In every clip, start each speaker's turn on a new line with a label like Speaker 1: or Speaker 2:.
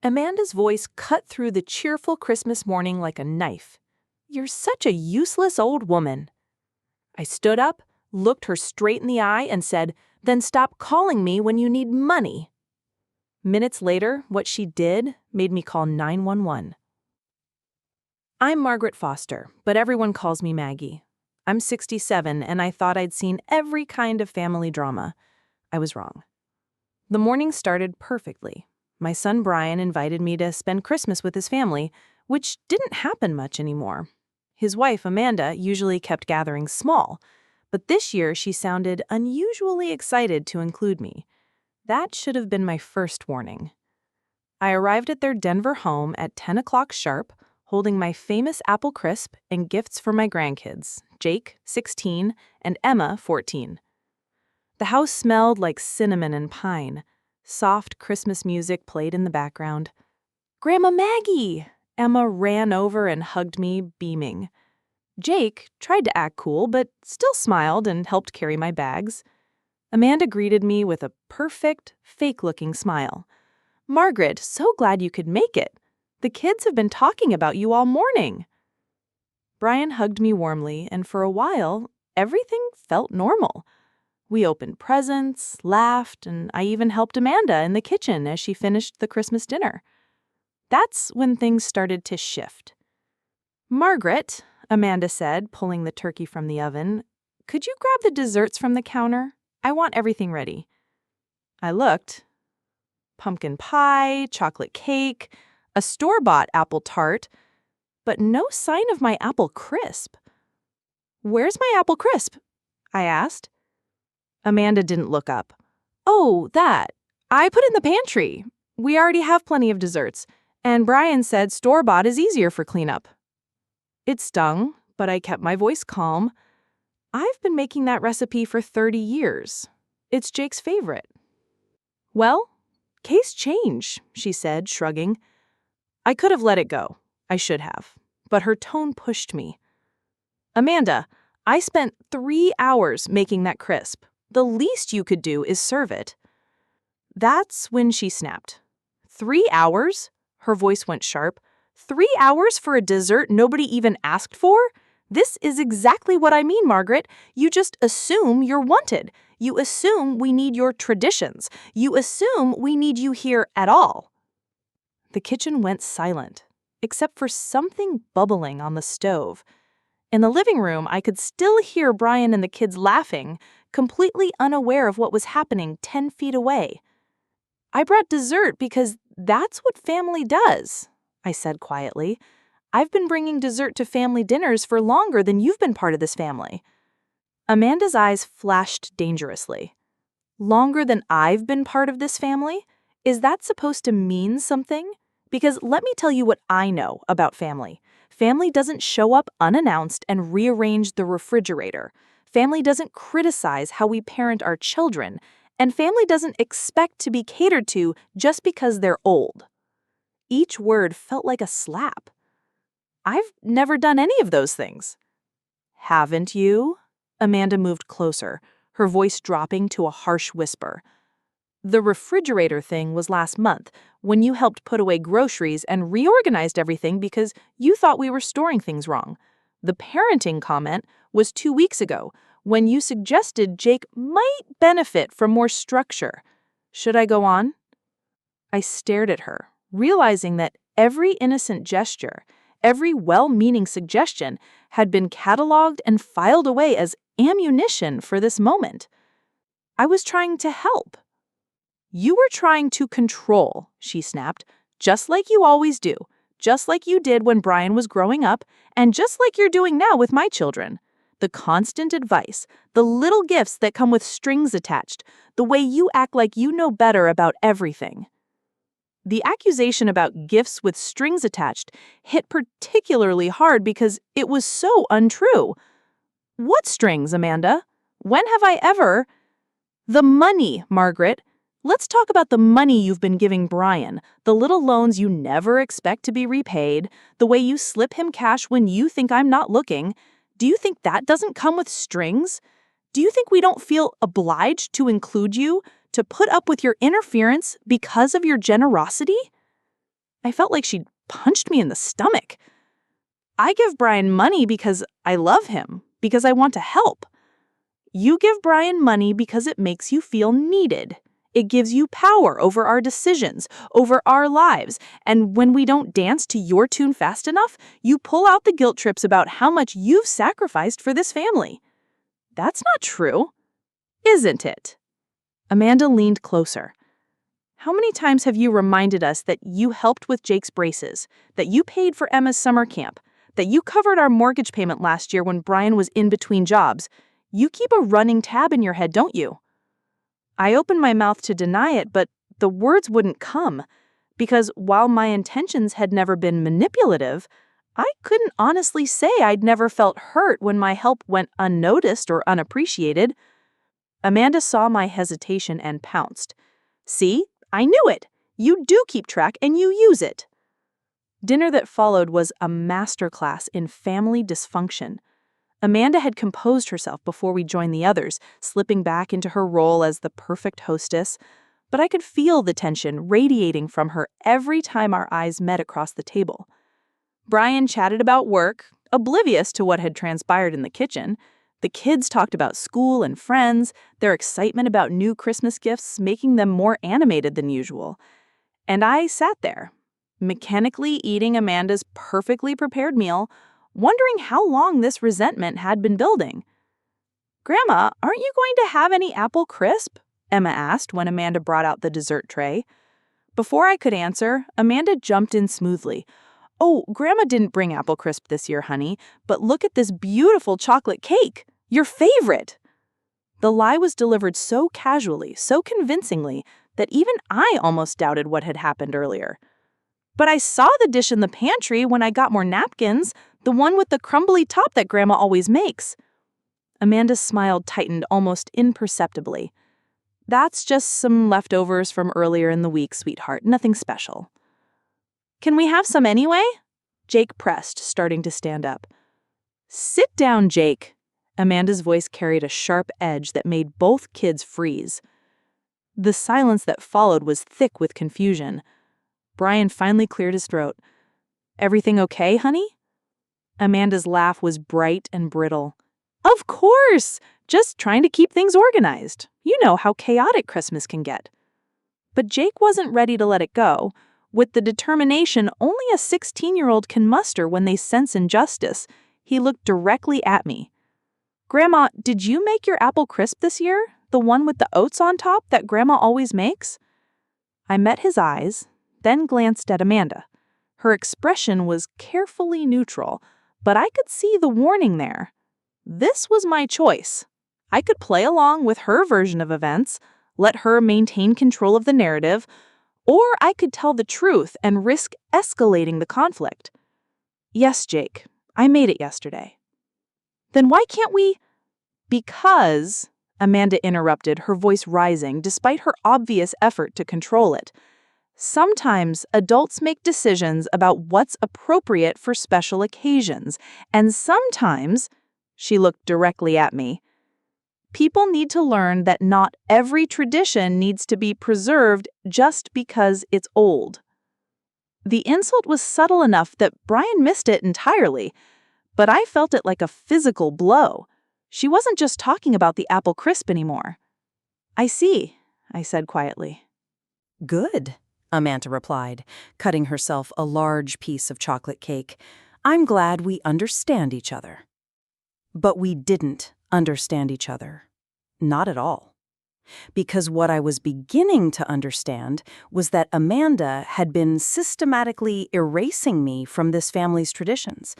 Speaker 1: Amanda's voice cut through the cheerful Christmas morning like a knife. "You're such a useless old woman." I stood up, looked her straight in the eye, and said, "Then stop calling me when you need money." Minutes later, what she did made me call 911. I'm Margaret Foster, but everyone calls me Maggie. I'm 67, and I thought I'd seen every kind of family drama. I was wrong. The morning started perfectly. My son Brian invited me to spend Christmas with his family, which didn't happen much anymore. His wife, Amanda, usually kept gatherings small, but this year she sounded unusually excited to include me. That should have been my first warning. I arrived at their Denver home at 10 o'clock sharp, holding my famous apple crisp and gifts for my grandkids, Jake, 16, and Emma, 14. The house smelled like cinnamon and pine. Soft Christmas music played in the background. "Grandma Maggie!" Emma ran over and hugged me, beaming. Jake tried to act cool, but still smiled and helped carry my bags. Amanda greeted me with a perfect, fake-looking smile. "Margaret, so glad you could make it. The kids have been talking about you all morning." Brian hugged me warmly, and for a while, everything felt normal. We opened presents, laughed, and I even helped Amanda in the kitchen as she finished the Christmas dinner. That's when things started to shift. "Margaret," Amanda said, pulling the turkey from the oven, "could you grab the desserts from the counter? I want everything ready." I looked. Pumpkin pie, chocolate cake, a store-bought apple tart, but no sign of my apple crisp. "Where's my apple crisp?" I asked. Amanda didn't look up. "Oh, that. I put it in the pantry. We already have plenty of desserts, and Brian said store-bought is easier for cleanup." It stung, but I kept my voice calm. I've been making that recipe for 30 years. It's Jake's favorite. "Well, case change," she said, shrugging. I could have let it go. I should have. But her tone pushed me. "Amanda, I spent 3 hours making that crisp. The least you could do is serve it." That's when she snapped. 3 hours? Her voice went sharp. 3 hours for a dessert nobody even asked for? This is exactly what I mean, Margaret. You just assume you're wanted. You assume we need your traditions. You assume we need you here at all. The kitchen went silent, except for something bubbling on the stove. In the living room, I could still hear Brian and the kids laughing, completely unaware of what was happening 10 feet away. "I brought dessert because that's what family does," I said quietly. "I've been bringing dessert to family dinners for longer than you've been part of this family." Amanda's eyes flashed dangerously. "Longer than I've been part of this family? Is that supposed to mean something? Because let me tell you what I know about family. Family doesn't show up unannounced and rearrange the refrigerator. Family doesn't criticize how we parent our children. And family doesn't expect to be catered to just because they're old." Each word felt like a slap. I've never done any of those things. "Haven't you?" Amanda moved closer, her voice dropping to a harsh whisper. "The refrigerator thing was last month, when you helped put away groceries and reorganized everything because you thought we were storing things wrong. The parenting comment was 2 weeks ago, when you suggested Jake might benefit from more structure. Should I go on?" I stared at her, realizing that every innocent gesture, every well-meaning suggestion had been cataloged and filed away as ammunition for this moment. I was trying to help. "You were trying to control," she snapped, "just like you always do, just like you did when Brian was growing up, and just like you're doing now with my children. The constant advice, the little gifts that come with strings attached, the way you act like you know better about everything." The accusation about gifts with strings attached hit particularly hard because it was so untrue. "What strings, Amanda? When have I ever—" "The money, Margaret. Let's talk about the money you've been giving Brian, the little loans you never expect to be repaid, the way you slip him cash when you think I'm not looking. Do you think that doesn't come with strings? Do you think we don't feel obliged to include you, to put up with your interference because of your generosity?" I felt like she'd punched me in the stomach. I give Brian money because I love him, because I want to help. You give Brian money because it makes you feel needed. It gives you power over our decisions, over our lives. And when we don't dance to your tune fast enough, you pull out the guilt trips about how much you've sacrificed for this family. That's not true, isn't it? Amanda leaned closer. How many times have you reminded us that you helped with Jake's braces, that you paid for Emma's summer camp, that you covered our mortgage payment last year when Brian was in between jobs? You keep a running tab in your head, don't you? I opened my mouth to deny it, but the words wouldn't come, because while my intentions had never been manipulative, I couldn't honestly say I'd never felt hurt when my help went unnoticed or unappreciated. Amanda saw my hesitation and pounced. See, I knew it. You do keep track and you use it. Dinner that followed was a masterclass in family dysfunction. Amanda had composed herself before we joined the others, slipping back into her role as the perfect hostess, but I could feel the tension radiating from her every time our eyes met across the table. Brian chatted about work, oblivious to what had transpired in the kitchen. The kids talked about school and friends, their excitement about new Christmas gifts making them more animated than usual. And I sat there, mechanically eating Amanda's perfectly prepared meal, wondering how long this resentment had been building. "Grandma, aren't you going to have any apple crisp?" Emma asked when Amanda brought out the dessert tray. Before I could answer, Amanda jumped in smoothly. "Oh, Grandma didn't bring apple crisp this year, honey, but look at this beautiful chocolate cake. Your favorite." The lie was delivered so casually, so convincingly, that even I almost doubted what had happened earlier. "But I saw the dish in the pantry when I got more napkins, the one with the crumbly top that Grandma always makes." Amanda's smile tightened almost imperceptibly. "That's just some leftovers from earlier in the week, sweetheart. Nothing special." "Can we have some anyway?" Jake pressed, starting to stand up. "Sit down, Jake." Amanda's voice carried a sharp edge that made both kids freeze. The silence that followed was thick with confusion. Brian finally cleared his throat. "Everything okay, honey?" Amanda's laugh was bright and brittle. "Of course! Just trying to keep things organized. You know how chaotic Christmas can get." But Jake wasn't ready to let it go. With the determination only a 16-year-old can muster when they sense injustice, he looked directly at me. "Grandma, did you make your apple crisp this year? The one with the oats on top that Grandma always makes?" I met his eyes, then glanced at Amanda. Her expression was carefully neutral, but I could see the warning there. This was my choice. I could play along with her version of events, let her maintain control of the narrative, or I could tell the truth and risk escalating the conflict. "Yes, Jake, I made it yesterday." "Then why can't we—" "Because," Amanda interrupted, her voice rising despite her obvious effort to control it, "sometimes adults make decisions about what's appropriate for special occasions, and sometimes," she looked directly at me, "people need to learn that not every tradition needs to be preserved just because it's old." The insult was subtle enough that Brian missed it entirely, but I felt it like a physical blow. She wasn't just talking about the apple crisp anymore. "I see," I said quietly.
Speaker 2: "Good," Amanda replied, cutting herself a large piece of chocolate cake. "I'm glad we understand each other." But we didn't understand each other. Not at all. Because what I was beginning to understand was that Amanda had been systematically erasing me from this family's traditions,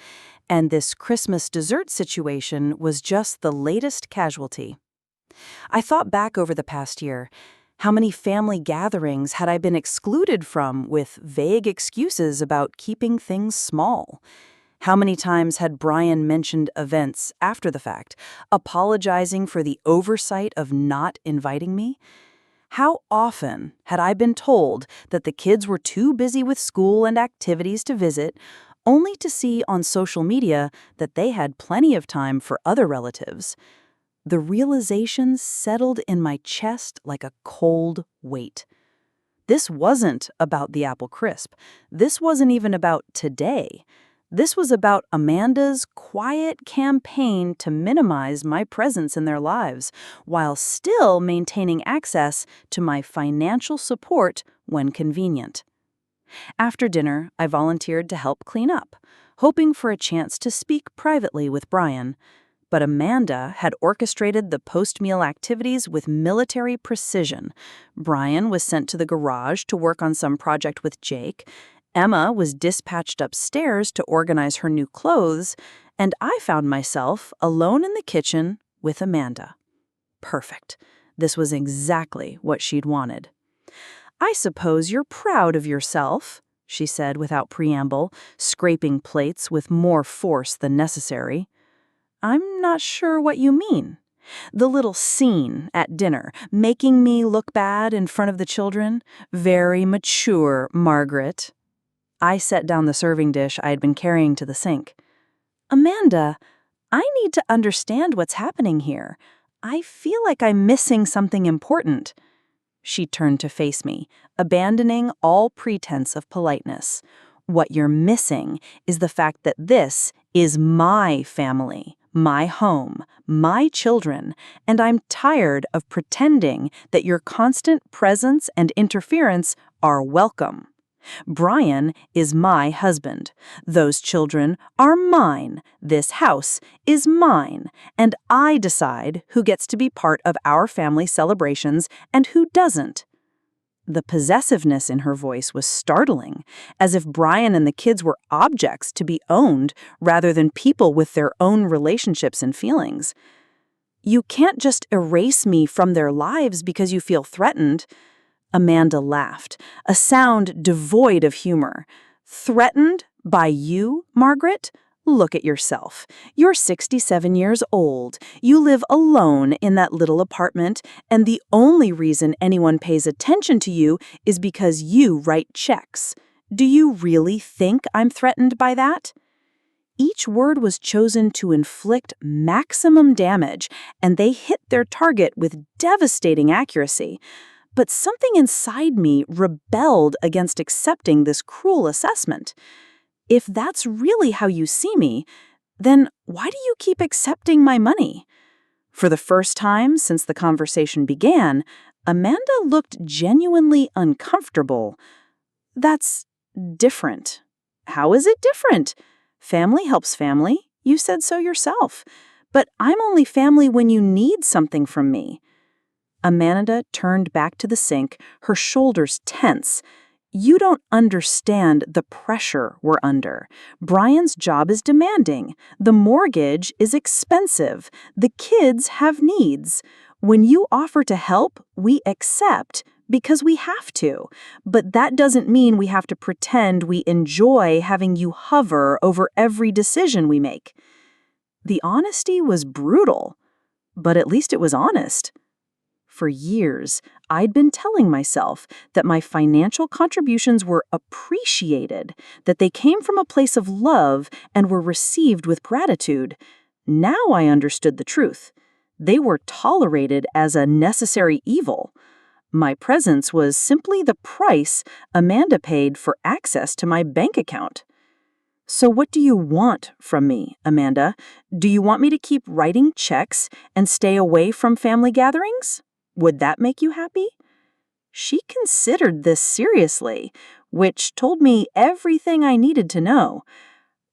Speaker 2: and this Christmas dessert situation was just the latest casualty. I thought back over the past year. How many family gatherings had I been excluded from with vague excuses about keeping things small? How many times had Brian mentioned events after the fact, apologizing for the oversight of not inviting me? How often had I been told that the kids were too busy with school and activities to visit, only to see on social media that they had plenty of time for other relatives? The realization settled in my chest like a cold weight. This wasn't about the apple crisp. This wasn't even about today. This was about Amanda's quiet campaign to minimize my presence in their lives while still maintaining access to my financial support when convenient. After dinner, I volunteered to help clean up, hoping for a chance to speak privately with Brian. But Amanda had orchestrated the post-meal activities with military precision. Brian was sent to the garage to work on some project with Jake. Emma was dispatched upstairs to organize her new clothes, and I found myself alone in the kitchen with Amanda. Perfect. This was exactly what she'd wanted. "I suppose you're proud of yourself," she said without preamble, scraping plates with more force than necessary. "I'm not sure what you mean." "The little scene at dinner, making me look bad in front of the children. Very mature, Margaret." I set down the serving dish I had been carrying to the sink. "Amanda, I need to understand what's happening here. I feel like I'm missing something important." She turned to face me, abandoning all pretense of politeness. "What you're missing is the fact that this is my family, my home, my children, and I'm tired of pretending that your constant presence and interference are welcome. Brian is my husband. Those children are mine. This house is mine. And I decide who gets to be part of our family celebrations and who doesn't." The possessiveness in her voice was startling, as if Brian and the kids were objects to be owned rather than people with their own relationships and feelings. "You can't just erase me from their lives because you feel threatened." Amanda laughed, a sound devoid of humor. "Threatened by you, Margaret? Look at yourself. You're 67 years old. You live alone in that little apartment, and the only reason anyone pays attention to you is because you write checks. Do you really think I'm threatened by that?" Each word was chosen to inflict maximum damage, and they hit their target with devastating accuracy. But something inside me rebelled against accepting this cruel assessment. If that's really how you see me, then why do you keep accepting my money? For the first time since the conversation began, Amanda looked genuinely uncomfortable. "That's different." "How is it different? Family helps family. You said so yourself. But I'm only family when you need something from me." Amanda turned back to the sink, her shoulders tense. "You don't understand the pressure we're under. Brian's job is demanding. The mortgage is expensive. The kids have needs. When you offer to help, we accept because we have to. But that doesn't mean we have to pretend we enjoy having you hover over every decision we make." The honesty was brutal, but at least it was honest. For years, I'd been telling myself that my financial contributions were appreciated, that they came from a place of love and were received with gratitude. Now I understood the truth. They were tolerated as a necessary evil. My presence was simply the price Amanda paid for access to my bank account. "So what do you want from me, Amanda? Do you want me to keep writing checks and stay away from family gatherings? Would that make you happy?" She considered this seriously, which told me everything I needed to know.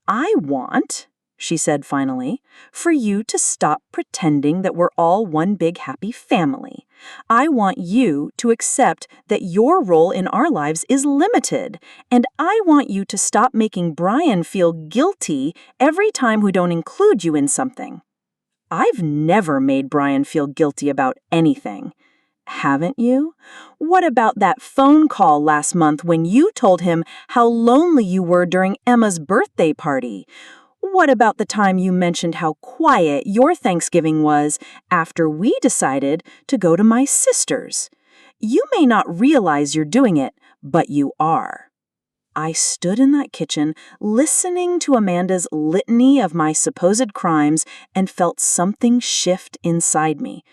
Speaker 2: "I want," she said finally, "for you to stop pretending that we're all one big happy family. I want you to accept that your role in our lives is limited, and I want you to stop making Brian feel guilty every time we don't include you in something." I've never made Brian feel guilty about anything. Haven't you? What about that phone call last month when you told him how lonely you were during Emma's birthday party? What about the time you mentioned how quiet your Thanksgiving was after we decided to go to my sister's? You may not realize you're doing it, but you are. I stood in that kitchen, listening to Amanda's litany of my supposed crimes, and felt something shift inside me.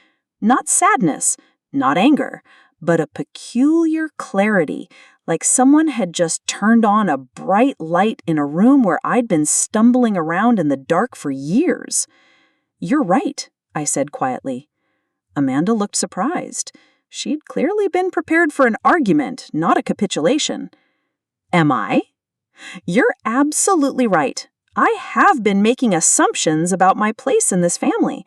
Speaker 2: Not sadness, not anger, but a peculiar clarity, like someone had just turned on a bright light in a room where I'd been stumbling around in the dark for years. "You're right," I said quietly. Amanda looked surprised. She'd clearly been prepared for an argument, not a capitulation. "Am I?" "You're absolutely right. I have been making assumptions about my place in this family.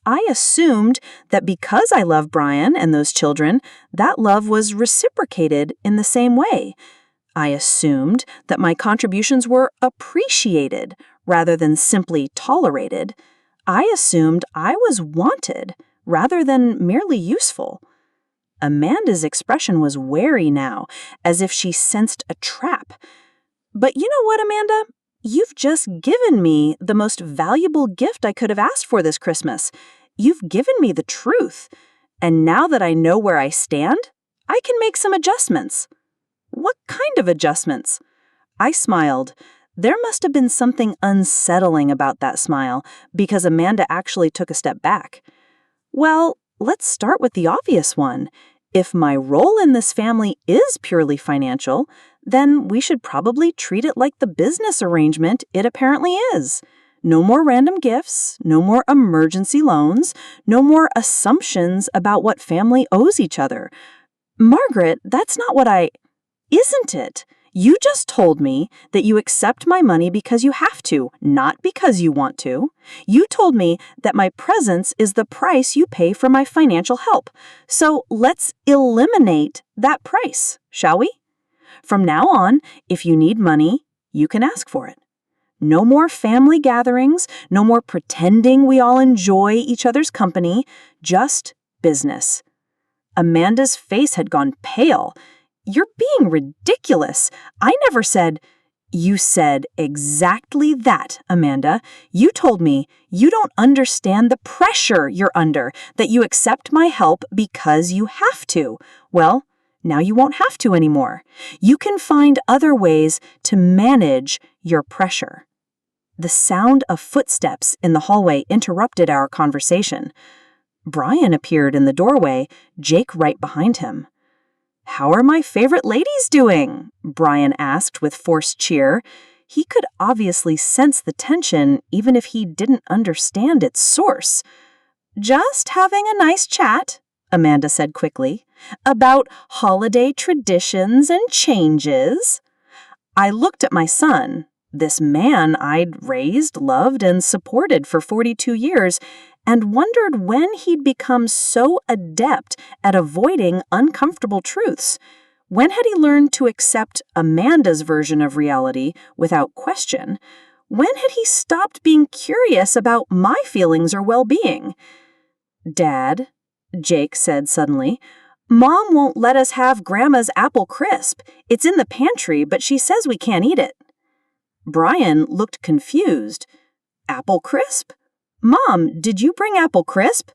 Speaker 2: I assumed that because I love Brian and those children, that love was reciprocated in the same way. I assumed that my contributions were appreciated rather than simply tolerated. I assumed I was wanted rather than merely useful." Amanda's expression was wary now, as if she sensed a trap. "But you know what, Amanda? You've just given me the most valuable gift I could have asked for this Christmas. You've given me the truth. And now that I know where I stand, I can make some adjustments." "What kind of adjustments?" I smiled. There must have been something unsettling about that smile, because Amanda actually took a step back. "Well, let's start with the obvious one. If my role in this family is purely financial, then we should probably treat it like the business arrangement it apparently is. No more random gifts, no more emergency loans, no more assumptions about what family owes each other." "Margaret, that's not what I—" "Isn't it? You just told me that you accept my money because you have to, not because you want to. You told me that my presence is the price you pay for my financial help. So let's eliminate that price, shall we? From now on, if you need money, you can ask for it. No more family gatherings, no more pretending we all enjoy each other's company, just business." Amanda's face had gone pale. "You're being ridiculous. I never said—" "You said exactly that, Amanda. You told me you don't understand the pressure you're under, that you accept my help because you have to. Well, now you won't have to anymore. You can find other ways to manage your pressure." The sound of footsteps in the hallway interrupted our conversation. Brian appeared in the doorway, Jake right behind him. "How are my favorite ladies doing?" Brian asked with forced cheer. He could obviously sense the tension, even if he didn't understand its source. "Just having a nice chat," Amanda said quickly, "about holiday traditions and changes." I looked at my son, this man I'd raised, loved, and supported for 42 years, and wondered when he'd become so adept at avoiding uncomfortable truths. When had he learned to accept Amanda's version of reality without question? When had he stopped being curious about my feelings or well-being? "Dad," Jake said suddenly, "Mom won't let us have Grandma's apple crisp. It's in the pantry, but she says we can't eat it." Brian looked confused. "Apple crisp? Mom, did you bring apple crisp?"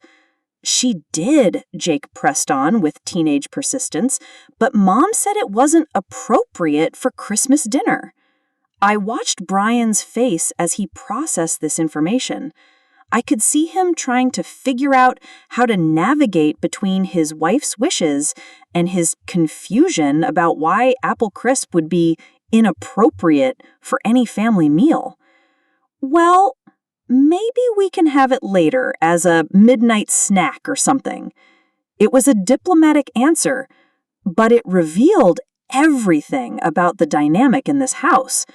Speaker 2: "She did," Jake pressed on with teenage persistence, "but Mom said it wasn't appropriate for Christmas dinner." I watched Brian's face as he processed this information. I could see him trying to figure out how to navigate between his wife's wishes and his confusion about why apple crisp would be inappropriate for any family meal. "Well, maybe we can have it later as a midnight snack or something." It was a diplomatic answer, but it revealed everything about the dynamic in this house.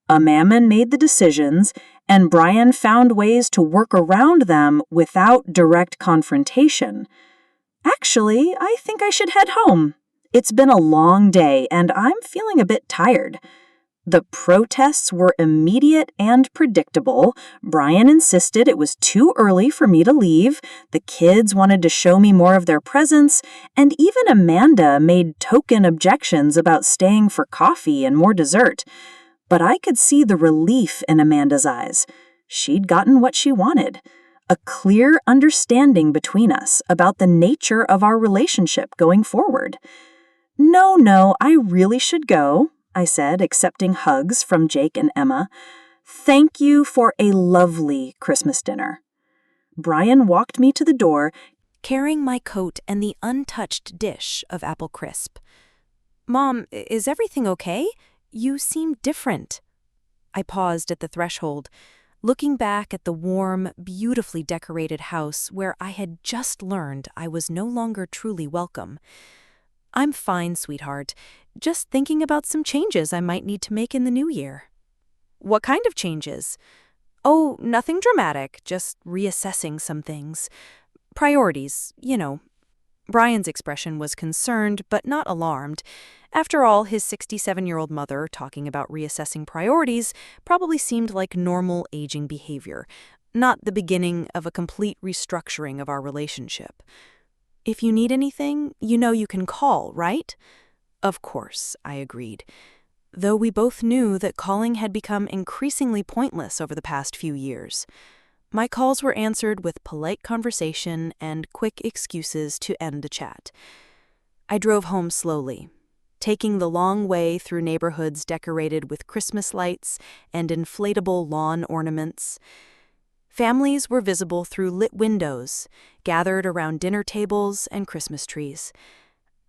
Speaker 2: Mammon made the decisions, and Brian found ways to work around them without direct confrontation. "Actually, I think I should head home. It's been a long day, and I'm feeling a bit tired." The protests were immediate and predictable. Brian insisted it was too early for me to leave. The kids wanted to show me more of their presence, and even Amanda made token objections about staying for coffee and more dessert. But I could see the relief in Amanda's eyes. She'd gotten what she wanted. A clear understanding between us about the nature of our relationship going forward. No, I really should go," I said, accepting hugs from Jake and Emma. "Thank you for a lovely Christmas dinner." Brian walked me to the door, carrying my coat and the untouched dish of apple crisp. "Mom, is everything okay? You seem different." I paused at the threshold, looking back at the warm, beautifully decorated house where I had just learned I was no longer truly welcome. "I'm fine, sweetheart. Just thinking about some changes I might need to make in the new year." "What kind of changes?" "Oh, nothing dramatic, just reassessing some things. Priorities, you know." Brian's expression was concerned but not alarmed. After all, his 67-year-old mother talking about reassessing priorities probably seemed like normal aging behavior, not the beginning of a complete restructuring of our relationship. "If you need anything, you know you can call, right?" "Of course," I agreed, though we both knew that calling had become increasingly pointless over the past few years. My calls were answered with polite conversation and quick excuses to end the chat. I drove home slowly, taking the long way through neighborhoods decorated with Christmas lights and inflatable lawn ornaments. Families were visible through lit windows, gathered around dinner tables and Christmas trees.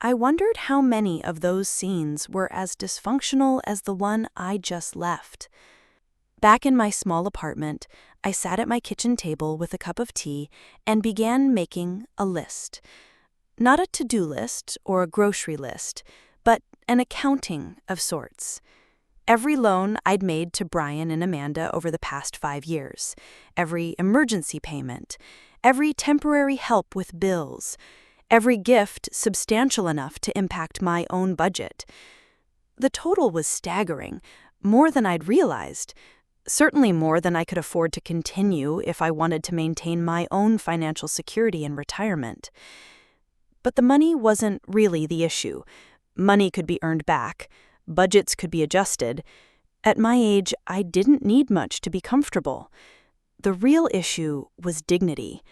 Speaker 2: I wondered how many of those scenes were as dysfunctional as the one I just left. Back in my small apartment, I sat at my kitchen table with a cup of tea and began making a list. Not a to-do list or a grocery list, but an accounting of sorts. Every loan I'd made to Brian and Amanda over the past 5 years, every emergency payment, every temporary help with bills, every gift substantial enough to impact my own budget. The total was staggering, more than I'd realized. Certainly more than I could afford to continue if I wanted to maintain my own financial security in retirement. But the money wasn't really the issue. Money could be earned back. Budgets could be adjusted. At my age, I didn't need much to be comfortable. The real issue was dignity,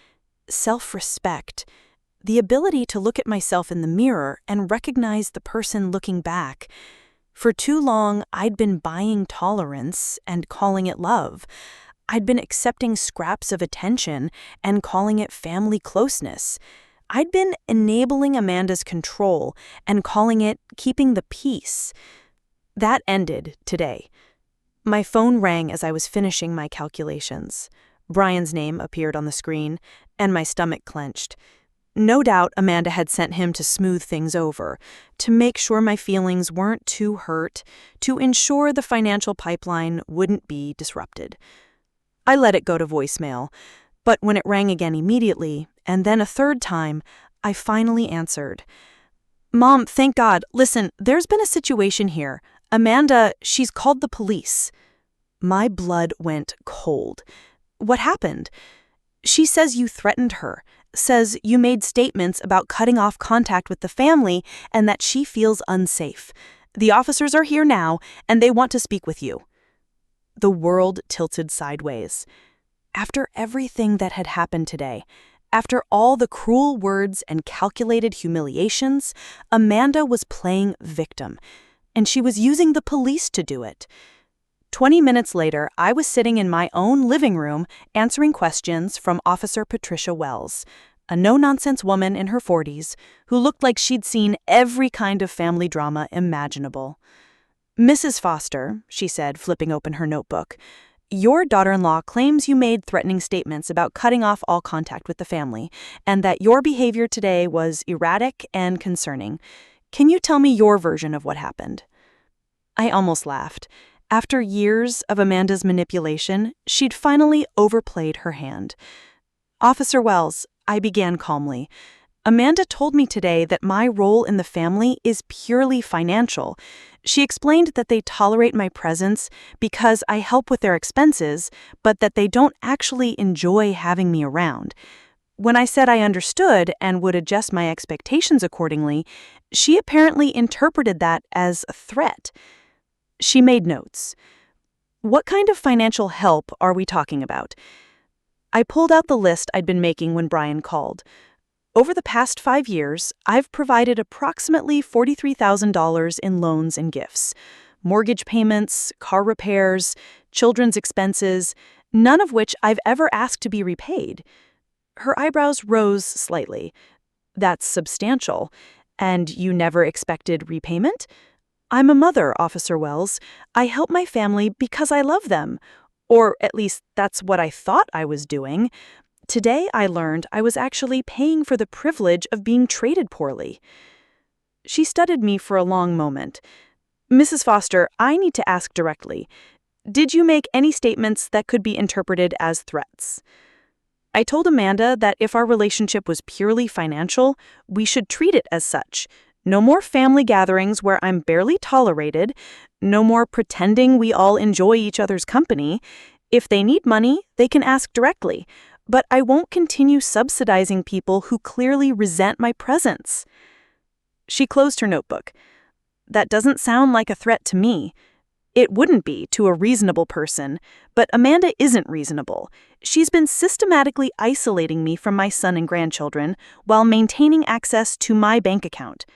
Speaker 2: self-respect, the ability to look at myself in the mirror and recognize the person looking back. For too long, I'd been buying tolerance and calling it love. I'd been accepting scraps of attention and calling it family closeness. I'd been enabling Amanda's control and calling it keeping the peace. That ended today. My phone rang as I was finishing my calculations. Brian's name appeared on the screen, and my stomach clenched. No doubt Amanda had sent him to smooth things over, to make sure my feelings weren't too hurt, to ensure the financial pipeline wouldn't be disrupted. I let it go to voicemail, but when it rang again immediately, and then a third time, I finally answered. "Mom, thank God. Listen, there's been a situation here. Amanda, she's called the police." My blood went cold. "What happened?" "She says you threatened her. Says you made statements about cutting off contact with the family and that she feels unsafe. The officers are here now, and they want to speak with you." The world tilted sideways. After everything that had happened today, after all the cruel words and calculated humiliations, Amanda was playing victim, and she was using the police to do it. 20 minutes later, I was sitting in my own living room answering questions from Officer Patricia Wells, a no-nonsense woman in her 40s who looked like she'd seen every kind of family drama imaginable. "Mrs. Foster," she said, flipping open her notebook, "your daughter-in-law claims you made threatening statements about cutting off all contact with the family, and that your behavior today was erratic and concerning. Can you tell me your version of what happened?" I almost laughed. After years of Amanda's manipulation, she'd finally overplayed her hand. "Officer Wells," I began calmly, "Amanda told me today that my role in the family is purely financial. She explained that they tolerate my presence because I help with their expenses, but that they don't actually enjoy having me around. When I said I understood and would adjust my expectations accordingly, she apparently interpreted that as a threat." She made notes. "What kind of financial help are we talking about?" I pulled out the list I'd been making when Brian called. "Over the past 5 years, I've provided approximately $43,000 in loans and gifts. Mortgage payments, car repairs, children's expenses, none of which I've ever asked to be repaid." Her eyebrows rose slightly. That's substantial. And you never expected repayment? I'm a mother, Officer Wells. I help my family because I love them. Or at least that's what I thought I was doing. Today I learned I was actually paying for the privilege of being treated poorly. She studied me for a long moment. Mrs. Foster, I need to ask directly. Did you make any statements that could be interpreted as threats? I told Amanda that if our relationship was purely financial, we should treat it as such. No more family gatherings where I'm barely tolerated. No more pretending we all enjoy each other's company. If they need money, they can ask directly. But I won't continue subsidizing people who clearly resent my presence. She closed her notebook. That doesn't sound like a threat to me. It wouldn't be to a reasonable person, but Amanda isn't reasonable. She's been systematically isolating me from my son and grandchildren while maintaining access to my bank account.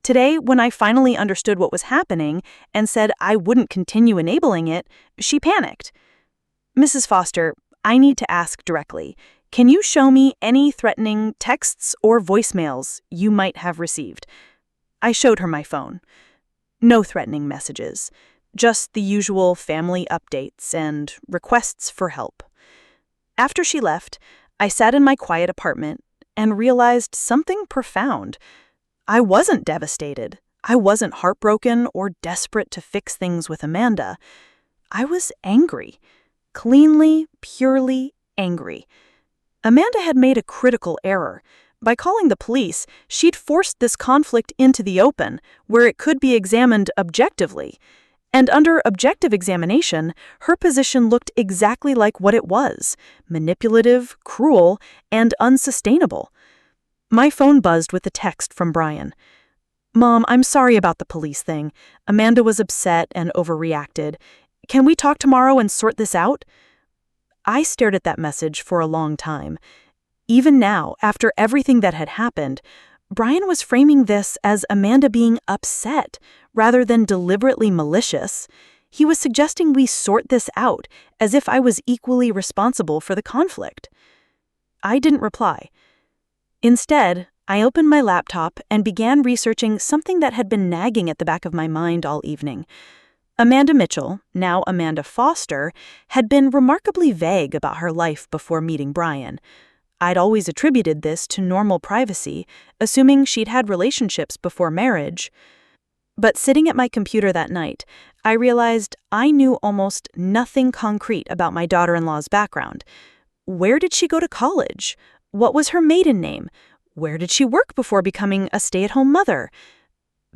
Speaker 2: Today, when I finally understood what was happening and said I wouldn't continue enabling it, she panicked. Mrs. Foster, I need to ask directly. Can you show me any threatening texts or voicemails you might have received? I showed her my phone. No threatening messages. Just the usual family updates and requests for help. After she left, I sat in my quiet apartment and realized something profound. I wasn't devastated. I wasn't heartbroken or desperate to fix things with Amanda. I was angry. Cleanly, purely angry. Amanda had made a critical error. By calling the police, she'd forced this conflict into the open, where it could be examined objectively. And under objective examination, her position looked exactly like what it was: manipulative, cruel, and unsustainable. My phone buzzed with a text from Brian. Mom, I'm sorry about the police thing. Amanda was upset and overreacted. Can we talk tomorrow and sort this out? I stared at that message for a long time. Even now, after everything that had happened, Brian was framing this as Amanda being upset rather than deliberately malicious. He was suggesting we sort this out, as if I was equally responsible for the conflict. I didn't reply. Instead, I opened my laptop and began researching something that had been nagging at the back of my mind all evening. Amanda Mitchell, now Amanda Foster, had been remarkably vague about her life before meeting Brian. I'd always attributed this to normal privacy, assuming she'd had relationships before marriage. But sitting at my computer that night, I realized I knew almost nothing concrete about my daughter-in-law's background. Where did she go to college? What was her maiden name? Where did she work before becoming a stay-at-home mother?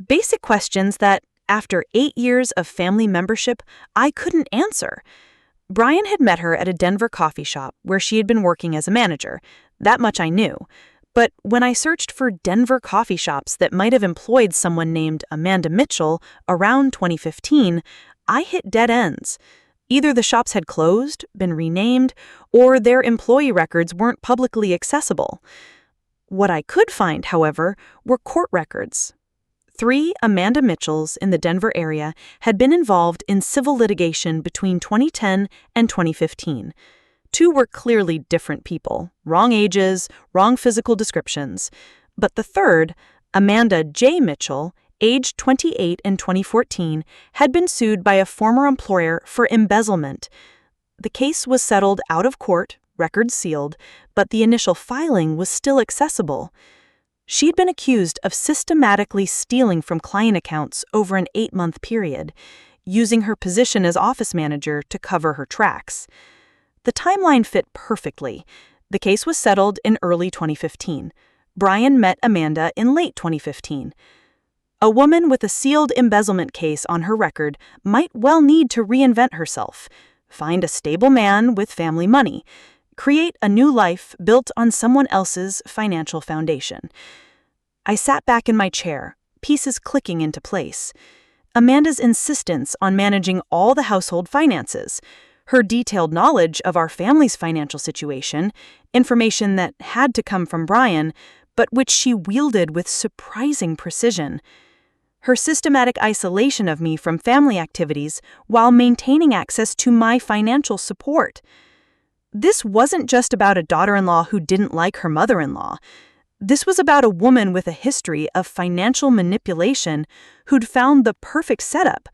Speaker 2: Basic questions that, after 8 years of family membership, I couldn't answer. Brian had met her at a Denver coffee shop where she had been working as a manager. That much I knew. But when I searched for Denver coffee shops that might have employed someone named Amanda Mitchell around 2015, I hit dead ends. Either the shops had closed, been renamed, or their employee records weren't publicly accessible. What I could find, however, were court records. 3 Amanda Mitchells in the Denver area had been involved in civil litigation between 2010 and 2015. 2 were clearly different people, wrong ages, wrong physical descriptions. But the third, Amanda J. Mitchell, aged 28 in 2014, had been sued by a former employer for embezzlement. The case was settled out of court, records sealed, but the initial filing was still accessible. She'd been accused of systematically stealing from client accounts over an 8-month period, using her position as office manager to cover her tracks. The timeline fit perfectly. The case was settled in early 2015. Brian met Amanda in late 2015. A woman with a sealed embezzlement case on her record might well need to reinvent herself, find a stable man with family money, create a new life built on someone else's financial foundation. I sat back in my chair, pieces clicking into place. Amanda's insistence on managing all the household finances, her detailed knowledge of our family's financial situation, information that had to come from Brian, but which she wielded with surprising precision. Her systematic isolation of me from family activities while maintaining access to my financial support. This wasn't just about a daughter-in-law who didn't like her mother-in-law. This was about a woman with a history of financial manipulation who'd found the perfect setup: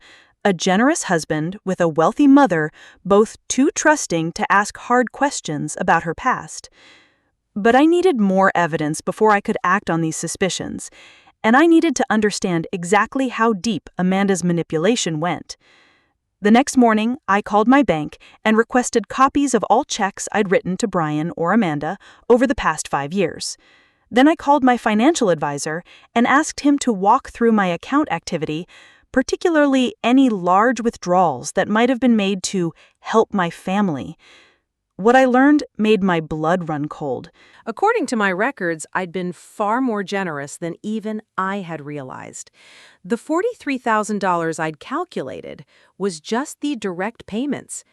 Speaker 2: a generous husband with a wealthy mother, both too trusting to ask hard questions about her past. But I needed more evidence before I could act on these suspicions, and I needed to understand exactly how deep Amanda's manipulation went. The next morning, I called my bank and requested copies of all checks I'd written to Brian or Amanda over the past 5 years. Then I called my financial advisor and asked him to walk through my account activity, particularly any large withdrawals that might have been made to help my family. What I learned made my blood run cold.
Speaker 1: According to my records, I'd been far more generous than even I had realized. The $43,000 I'd calculated was just the direct payments.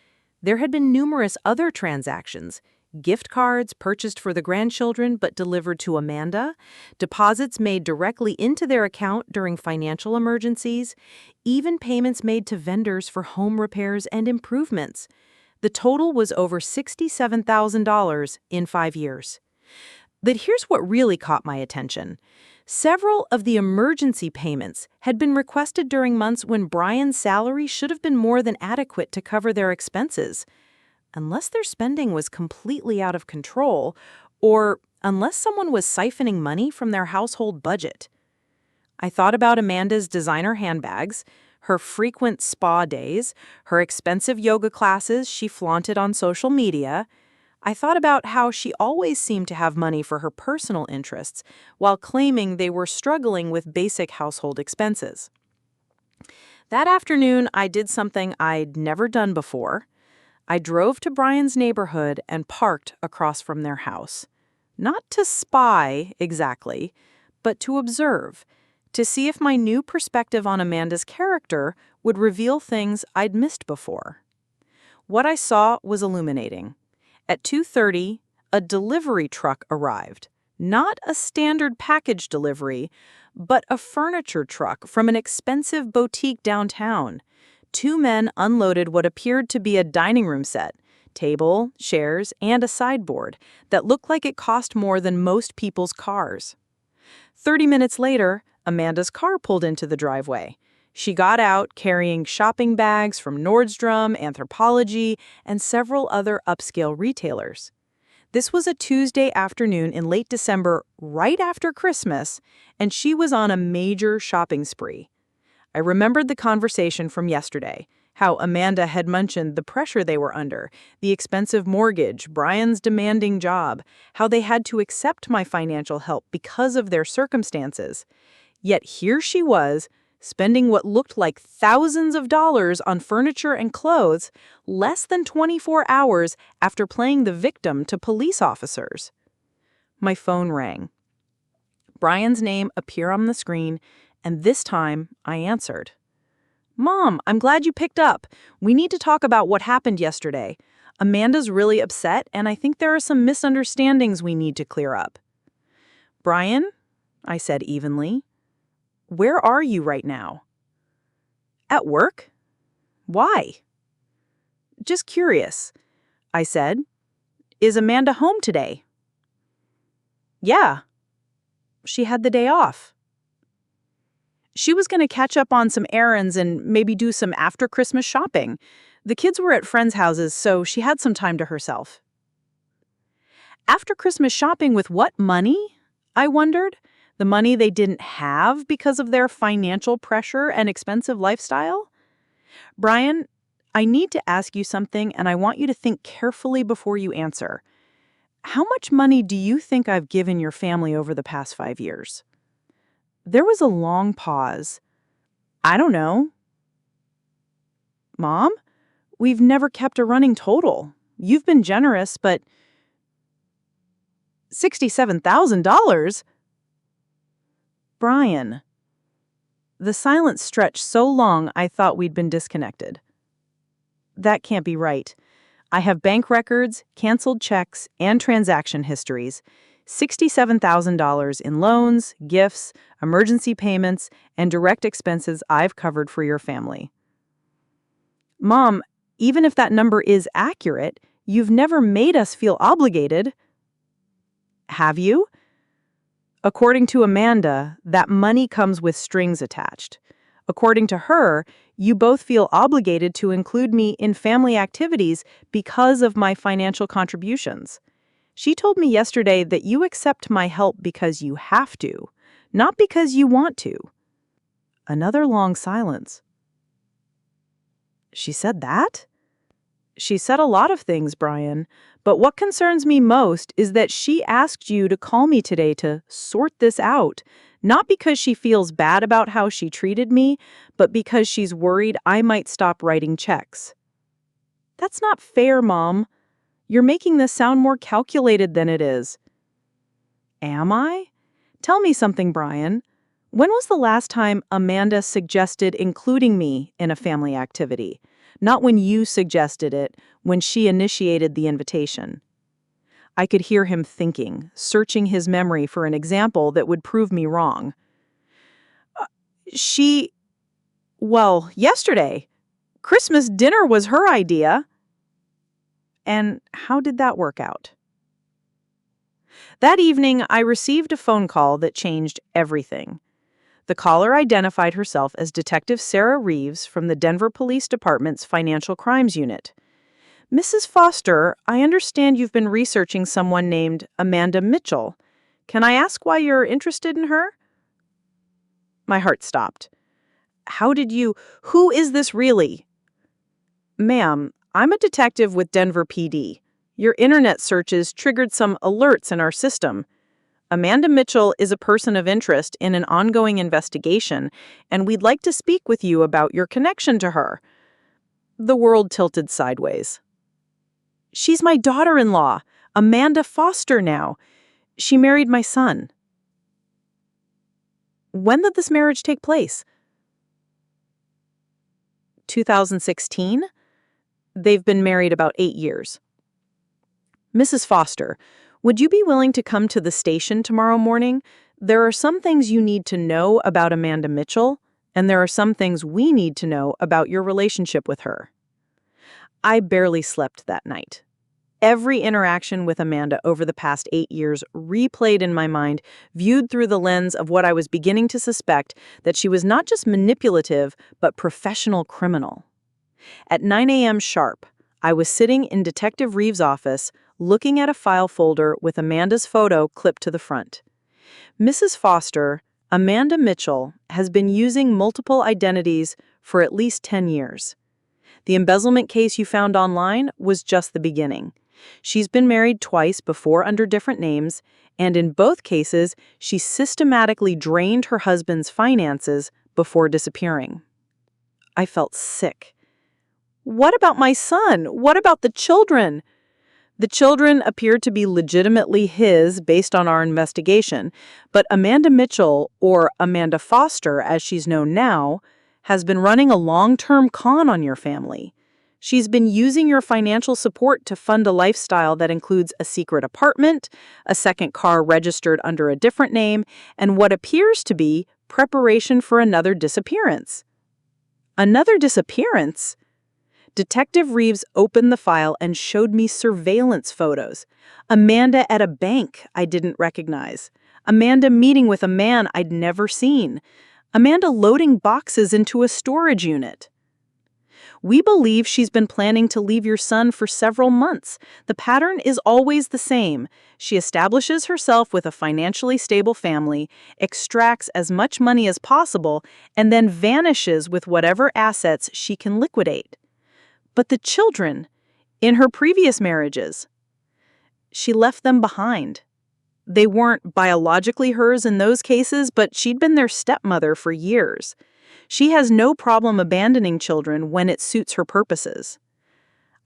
Speaker 1: There had been numerous other transactions: gift cards purchased for the grandchildren but delivered to Amanda, deposits made directly into their account during financial emergencies, even payments made to vendors for home repairs and improvements. The total was over $67,000 in 5 years. But here's what really caught my attention. Several of the emergency payments had been requested during months when Brian's salary should have been more than adequate to cover their expenses. Unless their spending was completely out of control, or unless someone was siphoning money from their household budget. I thought about Amanda's designer handbags, her frequent spa days, her expensive yoga classes she flaunted on social media. I thought about how she always seemed to have money for her personal interests while claiming they were struggling with basic household expenses. That afternoon, I did something I'd never done before. I drove to Brian's neighborhood and parked across from their house. Not to spy, exactly, but to observe, to see if my new perspective on Amanda's character would reveal things I'd missed before. What I saw was illuminating. At 2:30, a delivery truck arrived. Not a standard package delivery, but a furniture truck from an expensive boutique downtown. 2 men unloaded what appeared to be a dining room set, table, chairs, and a sideboard that looked like it cost more than most people's cars. 30 minutes later, Amanda's car pulled into the driveway. She got out carrying shopping bags from Nordstrom, Anthropologie, and several other upscale retailers. This was a Tuesday afternoon in late December, right after Christmas, and she was on a major shopping spree. I remembered the conversation from yesterday, how Amanda had mentioned the pressure they were under, the expensive mortgage, Brian's demanding job, how they had to accept my financial help because of their circumstances. Yet here she was, spending what looked like thousands of dollars on furniture and clothes less than 24 hours after playing the victim to police officers. My phone rang. Brian's name appeared on the screen, and this time I answered. "Mom, I'm glad you picked up. We need to talk about what happened yesterday. Amanda's really upset, and I think there are some misunderstandings we need to clear up." "Brian," I said evenly, "where are you right now?" "At work." "Why?" "Just curious," I said. "Is Amanda home today?" "Yeah." "She had the day off." "She was going to catch up on some errands and maybe do some after-Christmas shopping. The kids were at friends' houses, so she had some time to herself." After-Christmas shopping with what money? I wondered. The money they didn't have because of their financial pressure and expensive lifestyle? "Brian, I need to ask you something, and I want you to think carefully before you answer. How much money do you think I've given your family over the past 5 years?" There was a long pause. "I don't know." "Mom, we've never kept a running total. You've been generous, but..." $67,000? "Brian." The silence stretched so long I thought we'd been disconnected. "That can't be right. I have bank records, canceled checks, and transaction histories. $67,000 in loans, gifts, emergency payments, and direct expenses I've covered for your family." "Mom, even if that number is accurate,
Speaker 2: You've never made us feel obligated. Have you? According to Amanda, that money comes with strings attached. According to her, you both feel obligated to include me in family activities because of my financial contributions. She told me yesterday that you accept my help because you have to, not because you want to. Another long silence. She said that? She said a lot of things, Brian, but what concerns me most is that she asked you to call me today to sort this out, not because she feels bad about how she treated me, but because she's worried I might stop writing checks. That's not fair, Mom. You're making this sound more calculated than it is. Am I? Tell me something, Brian. When was the last time Amanda suggested including me in a family activity? Not when you suggested it, when she initiated the invitation. I could hear him thinking, searching his memory for an example that would prove me wrong. Yesterday. Christmas dinner was her idea. And how did that work out? That evening, I received a phone call that changed everything. The caller identified herself as Detective Sarah Reeves from the Denver Police Department's Financial Crimes Unit. Mrs. Foster, I understand you've been researching someone named Amanda Mitchell. Can I ask why you're interested in her? My heart stopped. Who is this really? Ma'am, I'm a detective with Denver PD. Your internet searches triggered some alerts in our system. Amanda Mitchell is a person of interest in an ongoing investigation, and we'd like to speak with you about your connection to her. The world tilted sideways. She's my daughter-in-law, Amanda Foster now. She married my son. When did this marriage take place? 2016? They've been married about 8 years. Mrs. Foster, would you be willing to come to the station tomorrow morning? There are some things you need to know about Amanda Mitchell, and there are some things we need to know about your relationship with her. I barely slept that night. Every interaction with Amanda over the past 8 years replayed in my mind, viewed through the lens of what I was beginning to suspect, that she was not just manipulative, but professional criminal. At 9 a.m. sharp, I was sitting in Detective Reeves' office, looking at a file folder with Amanda's photo clipped to the front. Mrs. Foster, Amanda Mitchell, has been using multiple identities for at least 10 years. The embezzlement case you found online was just the beginning. She's been married twice before under different names, and in both cases, she systematically drained her husband's finances before disappearing. I felt sick. What about my son? What about the children? The children appeared to be legitimately his based on our investigation, but Amanda Mitchell, or Amanda Foster as she's known now, has been running a long-term con on your family. She's been using your financial support to fund a lifestyle that includes a secret apartment, a second car registered under a different name, and what appears to be preparation for another disappearance. Another disappearance? Detective Reeves opened the file and showed me surveillance photos. Amanda at a bank I didn't recognize. Amanda meeting with a man I'd never seen. Amanda loading boxes into a storage unit. We believe she's been planning to leave your son for several months. The pattern is always the same. She establishes herself with a financially stable family, extracts as much money as possible, and then vanishes with whatever assets she can liquidate. But the children, in her previous marriages, she left them behind. They weren't biologically hers in those cases, but she'd been their stepmother for years. She has no problem abandoning children when it suits her purposes.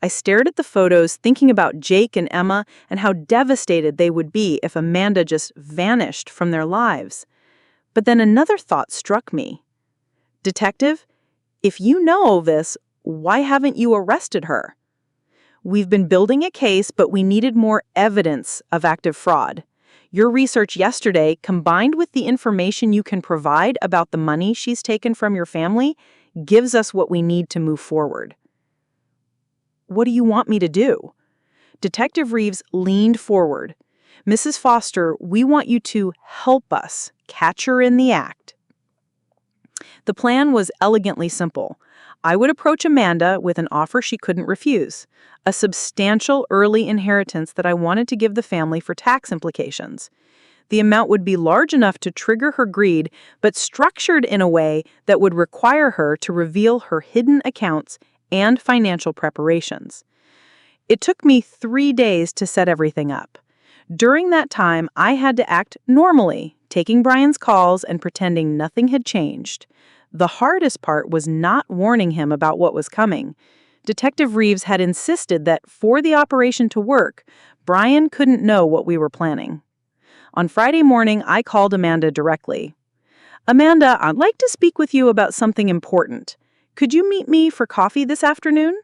Speaker 2: I stared at the photos, thinking about Jake and Emma and how devastated they would be if Amanda just vanished from their lives. But then another thought struck me. Detective, if you know all this, why haven't you arrested her? We've been building a case, but we needed more evidence of active fraud. Your research yesterday, combined with the information you can provide about the money she's taken from your family, gives us what we need to move forward. What do you want me to do?
Speaker 3: Detective Reeves leaned forward. "Mrs. Foster, we want you to help us catch her in the act." The plan was elegantly simple. I would approach Amanda with an offer she couldn't refuse, a substantial early inheritance that I wanted to give the family for tax implications. The amount would be large enough to trigger her greed, but structured in a way that would require her to reveal her hidden accounts and financial preparations. It took me 3 days to set everything up. During that time, I had to act normally, taking Brian's calls and pretending nothing had changed. The hardest part was not warning him about what was coming. Detective Reeves had insisted that for the operation to work, Brian couldn't know what we were planning. On Friday morning, I called Amanda directly. "Amanda, I'd like to speak with you about something important. Could you meet me for coffee this afternoon?"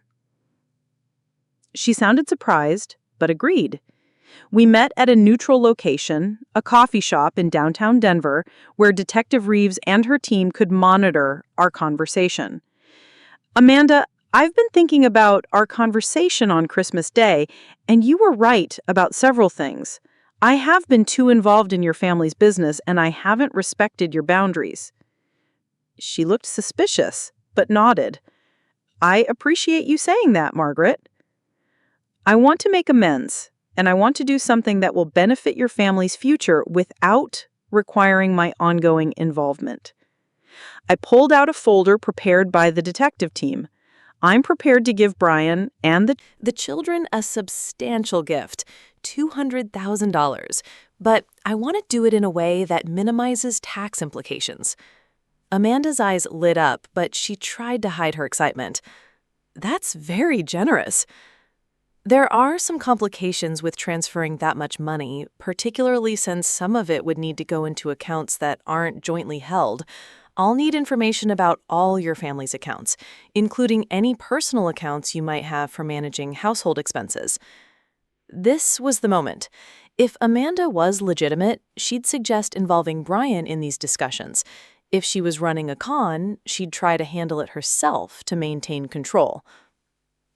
Speaker 3: She sounded surprised, but agreed. We met at a neutral location, a coffee shop in downtown Denver, where Detective Reeves and her team could monitor our conversation. "Amanda, I've been thinking about our conversation on Christmas Day, and you were right about several things. I have been too involved in your family's business, and I haven't respected your boundaries." She looked suspicious, but nodded. "I appreciate you saying that, Margaret. I want to make amends, and I want to do something that will benefit your family's future without requiring my ongoing involvement." I pulled out a folder prepared by the detective team. I'm prepared to give Brian and
Speaker 1: The children a substantial gift, $200,000, but I want to do it in a way that minimizes tax implications. Amanda's eyes lit up, but she tried to hide her excitement. That's very generous. There are some complications with transferring that much money, particularly since some of it would need to go into accounts that aren't jointly held. I'll need information about all your family's accounts, including any personal accounts you might have for managing household expenses. This was the moment. If Amanda was legitimate, she'd suggest involving Brian in these discussions. If she was running a con, she'd try to handle it herself to maintain control.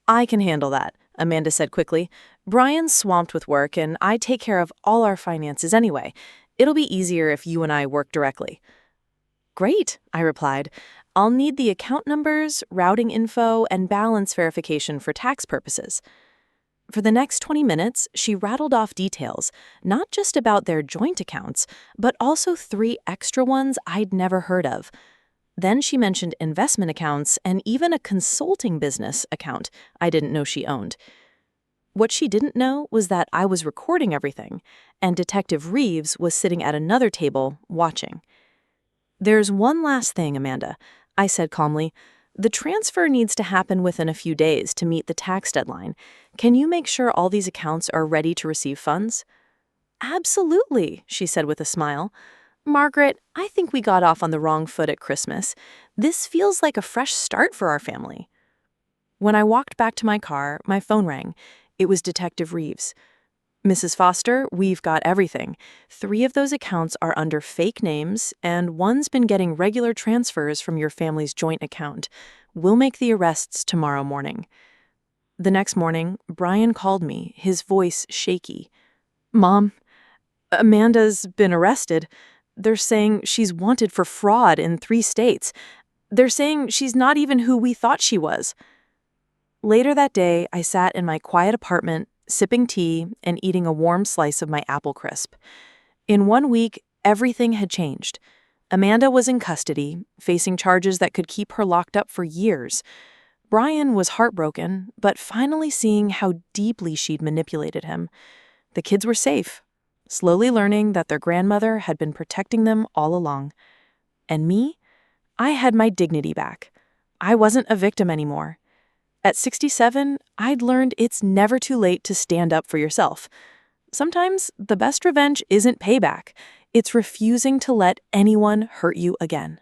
Speaker 1: "I can handle that," Amanda said quickly. "Brian's swamped with work, and I take care of all our finances anyway. It'll be easier if you and I work directly." "Great," I replied. "I'll need the account numbers, routing info, and balance verification for tax purposes." For the next 20 minutes, she rattled off details, not just about their joint accounts, but also 3 extra ones I'd never heard of. Then she mentioned investment accounts and even a consulting business account I didn't know she owned. What she didn't know was that I was recording everything, and Detective Reeves was sitting at another table, watching. "There's one last thing, Amanda," I said calmly. "The transfer needs to happen within a few days to meet the tax deadline. Can you make sure all these accounts are ready to receive funds?" "Absolutely," she said with a smile. "Margaret, I think we got off on the wrong foot at Christmas. This feels like a fresh start for our family." When I walked back to my car, my phone rang. It was Detective Reeves. "Mrs. Foster, we've got everything. 3 of those accounts are under fake names, and one's been getting regular transfers from your family's joint account. We'll make the arrests tomorrow morning." The next morning, Brian called me, his voice shaky. "Mom, Amanda's been arrested. They're saying she's wanted for fraud in 3 states. They're saying she's not even who we thought she was." Later that day, I sat in my quiet apartment, sipping tea and eating a warm slice of my apple crisp. In 1 week, everything had changed. Amanda was in custody, facing charges that could keep her locked up for years. Brian was heartbroken, but finally seeing how deeply she'd manipulated him. The kids were safe, slowly learning that their grandmother had been protecting them all along. And me? I had my dignity back. I wasn't a victim anymore. At 67, I'd learned it's never too late to stand up for yourself. Sometimes the best revenge isn't payback. It's refusing to let anyone hurt you again.